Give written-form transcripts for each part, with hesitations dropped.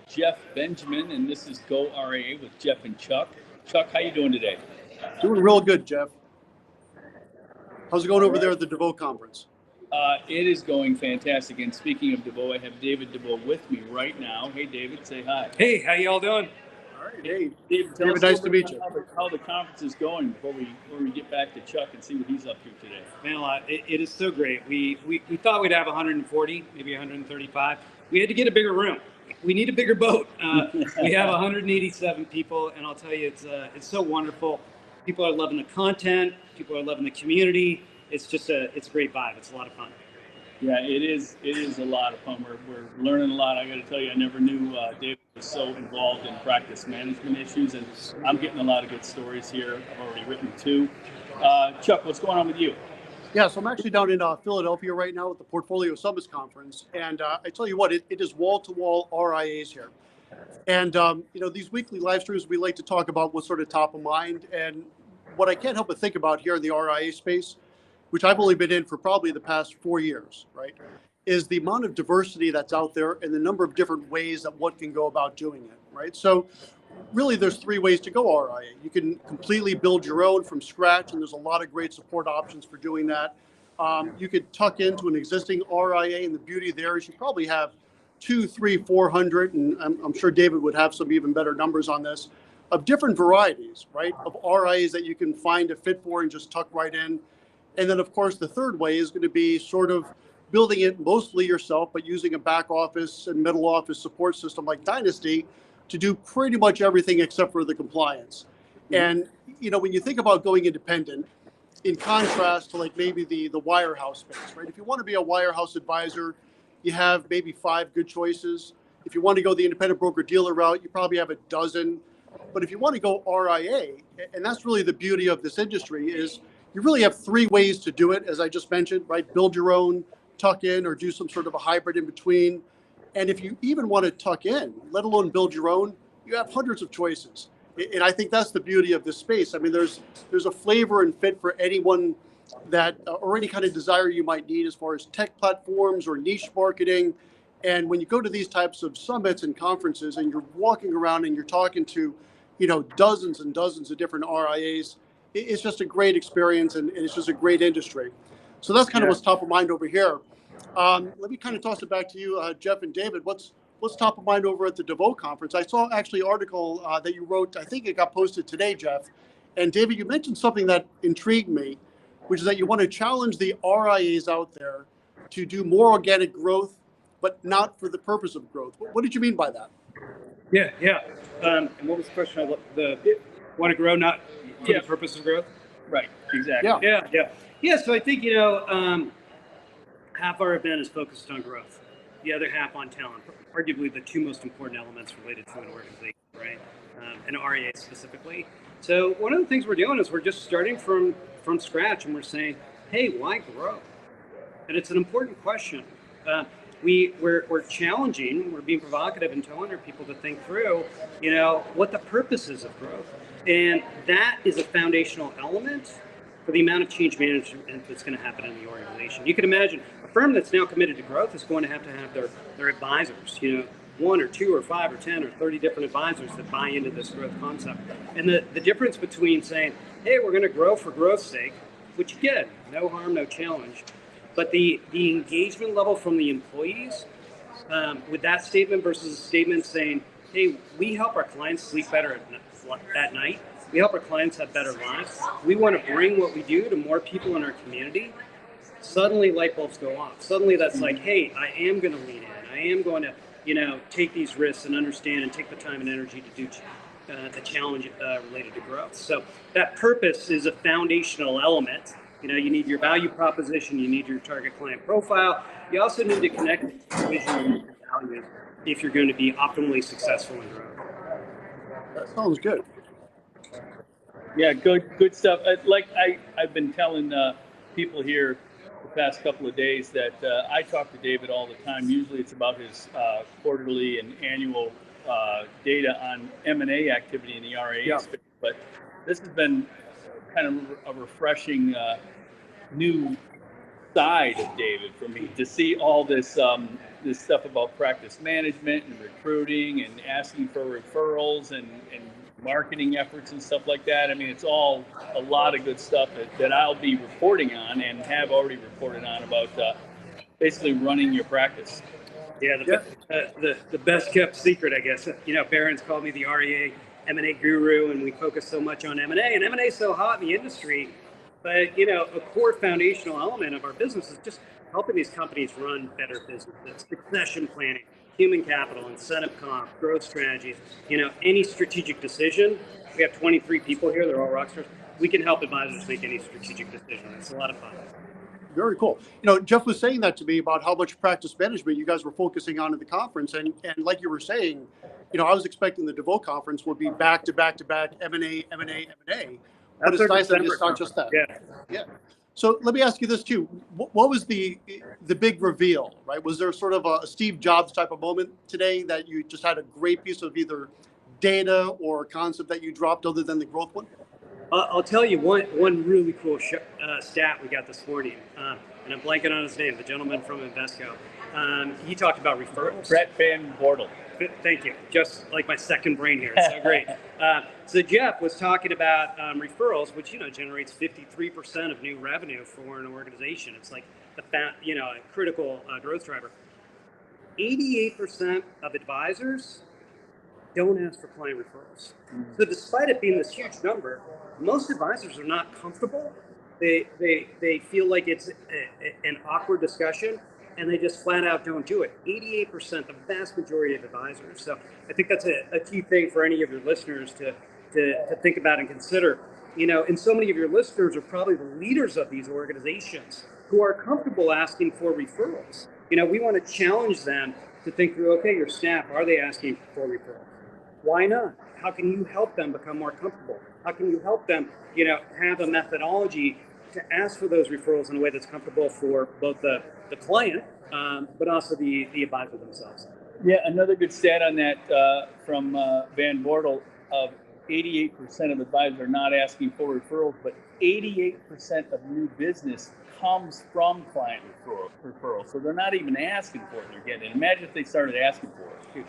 Jeff Benjamin, and this is goRIA with Jeff and Chuck. Chuck, how you doing today? Doing real good, Jeff. How's it going over there at the DeVoe conference? It is going fantastic. And speaking of DeVoe, I have David DeVoe with me right now. Hey, David, say hi. Hey, how y'all doing? All right, hey, David, nice to meet you. How the conference is going before we get back to Chuck and see what he's up to today. Man, it is so great. We thought we'd have 140, maybe 135. We had to get a bigger room. We need a bigger boat. We have 187 people, and I'll tell you, it's so wonderful. People are loving the content. People are loving the community. It's a great vibe. It's a lot of fun. Yeah, it is a lot of fun. We're learning a lot. I got to tell you, I never knew David was so involved in practice management issues, and I'm getting a lot of good stories here. I've already written two. Chuck, what's going on with you? Yeah, so I'm actually down in Philadelphia right now at the Portfolio Summits Conference, and I tell you what, it is wall-to-wall RIAs here. And, these weekly live streams, we like to talk about what's sort of top of mind, and what I can't help but think about here in the RIA space, which I've only been in for probably the past 4 years, right, is the amount of diversity that's out there and the number of different ways that one can go about doing it, right? So really there's 3 ways to go RIA. You can completely build your own from scratch, and there's a lot of great support options for doing that. You could tuck into an existing RIA, and the beauty there is you probably have 200, 300, 400, and I'm sure David would have some even better numbers on this, of different varieties, right, of RIAs that you can find a fit for and just tuck right in. And then, of course, the third way is going to be sort of building it mostly yourself, but using a back office and middle office support system like Dynasty to do pretty much everything except for the compliance. And, when you think about going independent, in contrast to like maybe the wirehouse space, right? If you want to be a wirehouse advisor, you have maybe 5 good choices. If you want to go the independent broker dealer route, you probably have a dozen. But if you want to go RIA, and that's really the beauty of this industry, is you really have 3 ways to do it, as I just mentioned, right? Build your own, tuck in, or do some sort of a hybrid in between. And if you even want to tuck in, let alone build your own, you have hundreds of choices. And I think that's the beauty of this space. I mean, there's a flavor and fit for anyone that, or any kind of desire you might need as far as tech platforms or niche marketing. And when you go to these types of summits and conferences and you're walking around and you're talking to, dozens and dozens of different RIAs, it's just a great experience, and it's just a great industry. So that's kind of what's top of mind over here. Let me kind of toss it back to you, Jeff and David. What's top of mind over at the DeVoe conference? I saw actually an article that you wrote. I think it got posted today, Jeff. And David, you mentioned something that intrigued me, which is that you want to challenge the RIAs out there to do more organic growth, but not for the purpose of growth. What did you mean by that? Yeah. And what was the question? Want to grow, not for the purpose of growth? Right, exactly. Yeah, so I think, half our event is focused on growth. The other half on talent, arguably the 2 most important elements related to an organization, right? And RIA specifically. So one of the things we're doing is we're just starting from scratch, and we're saying, hey, why grow? And it's an important question. We're challenging, we're being provocative and telling our people to think through, what the purpose is of growth. And that is a foundational element for the amount of change management that's going to happen in the organization. You can imagine a firm that's now committed to growth is going to have their advisors, 1 or 2 or 5 or 10 or 30 different advisors that buy into this growth concept. And the difference between saying, hey, we're going to grow for growth's sake, which again, no harm, no challenge, but the engagement level from the employees with that statement versus a statement saying, hey, we help our clients sleep better at night. We help our clients have better lives. We want to bring what we do to more people in our community. Suddenly light bulbs go off. Suddenly that's like, hey, I am going to lean in. I am going to, take these risks and understand and take the time and energy to do the challenge related to growth. So that purpose is a foundational element. You need your value proposition. You need your target client profile. You also need to connect vision and values if you're going to be optimally successful in growth. That sounds good. Yeah, good stuff. I've been telling people here the past couple of days that I talk to David all the time. Usually it's about his quarterly and annual data on M&A activity in the RIA space. But this has been kind of a refreshing new side of David for me to see all this this stuff about practice management and recruiting and asking for referrals and marketing efforts and stuff like that. I mean, it's all a lot of good stuff that I'll be reporting on and have already reported on about basically running your practice. Yeah, the best kept secret, I guess. You know, Barron's called me the REA M&A guru, and we focus so much on M&A, and M&A is so hot in the industry. But, you know, a core foundational element of our business is just helping these companies run better businesses, succession planning, human capital, incentive comp, growth strategies, you know, any strategic decision. We have 23 people here. They're all rock stars. We can help advisors make any strategic decision. It's a lot of fun. Very cool. You know, Jeff was saying that to me about how much practice management you guys were focusing on at the conference. And like you were saying, you know, I was expecting the DeVoe conference would be back to back to back M&A. But it's nice that it's not just that. Yeah. So let me ask you this too. What was the big reveal, right? Was there sort of a Steve Jobs type of moment today that you just had a great piece of either data or concept that you dropped other than the growth one? I'll tell you one really cool stat we got this morning, and I'm blanking on his name, the gentleman from Invesco. He talked about referrals. Brett Van Bortle. Thank you. Just like my second brain here. It's so great. So Jeff was talking about referrals, which, you know, generates 53% of new revenue for an organization. It's like a critical growth driver. 88% of advisors don't ask for client referrals. So despite it being this huge number, most advisors are not comfortable. They feel like it's an awkward discussion, and they just flat out don't do it. 88%, the vast majority of advisors. So I think that's a key thing for any of your listeners to think about and consider. You know, and so many of your listeners are probably the leaders of these organizations who are comfortable asking for referrals. You know, we want to challenge them to think through, okay, your staff, are they asking for referrals? Why not? How can you help them become more comfortable? How can you help them, you know, have a methodology to ask for those referrals in a way that's comfortable for both the client, but also the advisor themselves? Yeah, another good stat on that from Van Bortle of 88% of advisors are not asking for referrals, but 88% of new business comes from client referrals. So they're not even asking for it, they're getting it. Imagine if they started asking for it.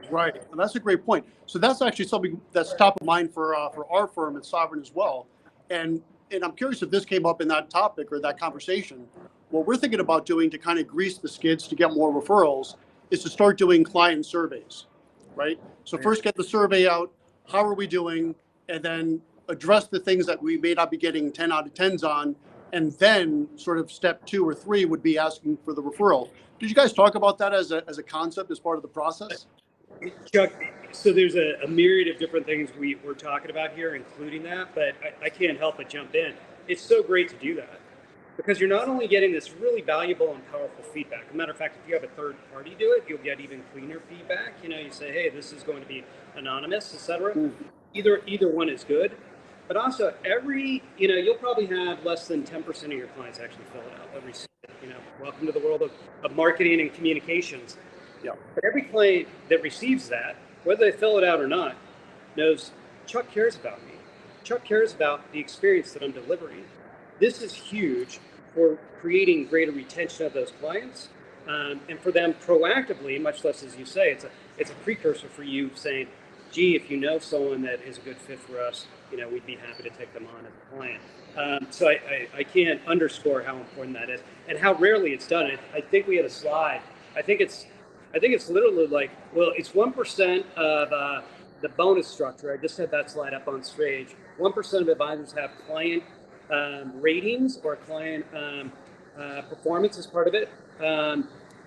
Right, and that's a great point. So that's actually something that's top of mind for our firm at Sovereign as well. And I'm curious if this came up in that topic or that conversation. What we're thinking about doing to kind of grease the skids to get more referrals is to start doing client surveys, right? So first get the survey out, how are we doing, and then address the things that we may not be getting 10 out of 10s on, and then sort of step 2 or 3 would be asking for the referral. Did you guys talk about that as a concept as part of the process? Chuck, so there's a myriad of different things we're talking about here, including that, but I can't help but jump in. It's so great to do that because you're not only getting this really valuable and powerful feedback. As a matter of fact, if you have a third party do it, you'll get even cleaner feedback. You know, you say, hey, this is going to be anonymous, etc. Either one is good, but also you'll probably have less than 10% of your clients actually fill it out. They'll receive it. You know, welcome to the world of marketing and communications. Yeah. But every client that receives that, whether they fill it out or not, knows Chuck cares about me. Chuck cares about the experience that I'm delivering. This is huge for creating greater retention of those clients, and for them proactively, much less as you say, it's a precursor for you saying, gee, if you know someone that is a good fit for us, you know, we'd be happy to take them on as a client. So I can't underscore how important that is and how rarely it's done. I think we had a slide. I think it's literally like, well, it's 1% of the bonus structure. I just had that slide up on stage. 1% of advisors have client ratings or client performance as part of it.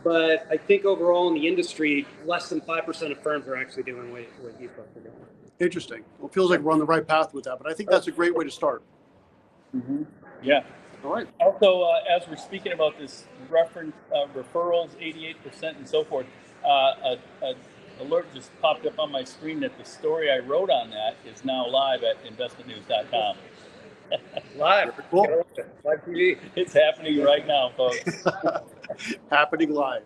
But I think overall in the industry, less than 5% of firms are actually doing what you folks are doing. Interesting. Well, it feels like we're on the right path with that, but I think that's a great way to start. Mm-hmm. Yeah. All right. Also, as we're speaking about this reference referrals, 88% and so forth, an alert just popped up on my screen that the story I wrote on that is now live at investmentnews.com. Live. Cool. Live TV. It's happening right now, folks. Happening live.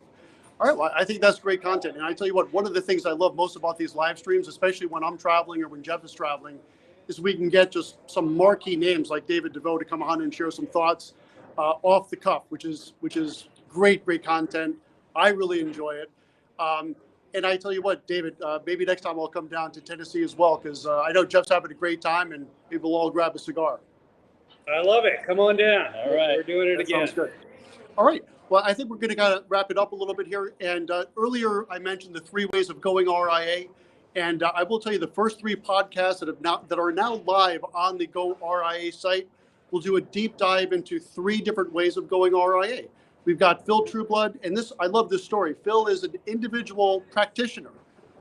All right. Well, I think that's great content. And I tell you what, one of the things I love most about these live streams, especially when I'm traveling or when Jeff is traveling, is we can get just some marquee names like David DeVoe to come on and share some thoughts. off the cuff, which is great content. I really enjoy it. And I tell you what, David, maybe next time I'll come down to Tennessee as well, because I know Jeff's having a great time, and maybe we'll all grab a cigar. I love it. Come on down. All right. We're doing it That again. sounds good. All right. Well, I think we're going to kind of wrap it up a little bit here. And earlier I mentioned the 3 ways of going RIA. And I will tell you the first 3 podcasts that are now live on the goRIA site. We'll do a deep dive into 3 different ways of going RIA. We've got Phil Trueblood, and I love this story. Phil is an individual practitioner.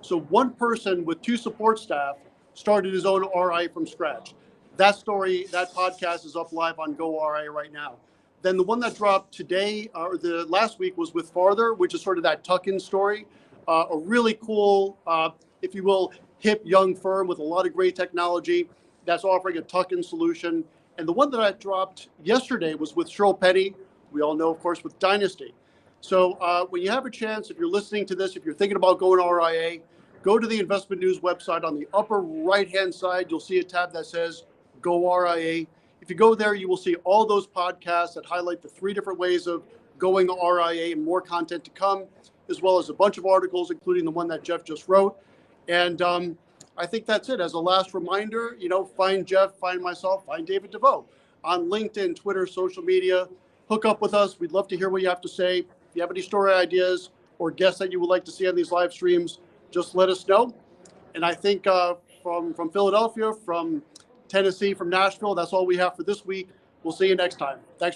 So one person with 2 support staff started his own RIA from scratch. That story, that podcast is up live on goRIA right now. Then the one that dropped today, or the last week, was with Farther, which is sort of that tuck-in story. A really cool, if you will, hip young firm with a lot of great technology that's offering a tuck-in solution. And the one that I dropped yesterday was with Cheryl Penny. We all know, of course, with Dynasty. So when you have a chance, if you're listening to this, if you're thinking about going RIA, go to the Investment News website. On the upper right-hand side, you'll see a tab that says goRIA. If you go there, you will see all those podcasts that highlight the 3 different ways of going RIA and more content to come, as well as a bunch of articles, including the one that Jeff just wrote. And I think that's it. As a last reminder, find Jeff, find myself, find David DeVoe on LinkedIn, Twitter, social media. Hook up with us. We'd love to hear what you have to say. If you have any story ideas or guests that you would like to see on these live streams, just let us know. And I think from Philadelphia, from Tennessee, from Nashville, that's all we have for this week. We'll see you next time. Thanks for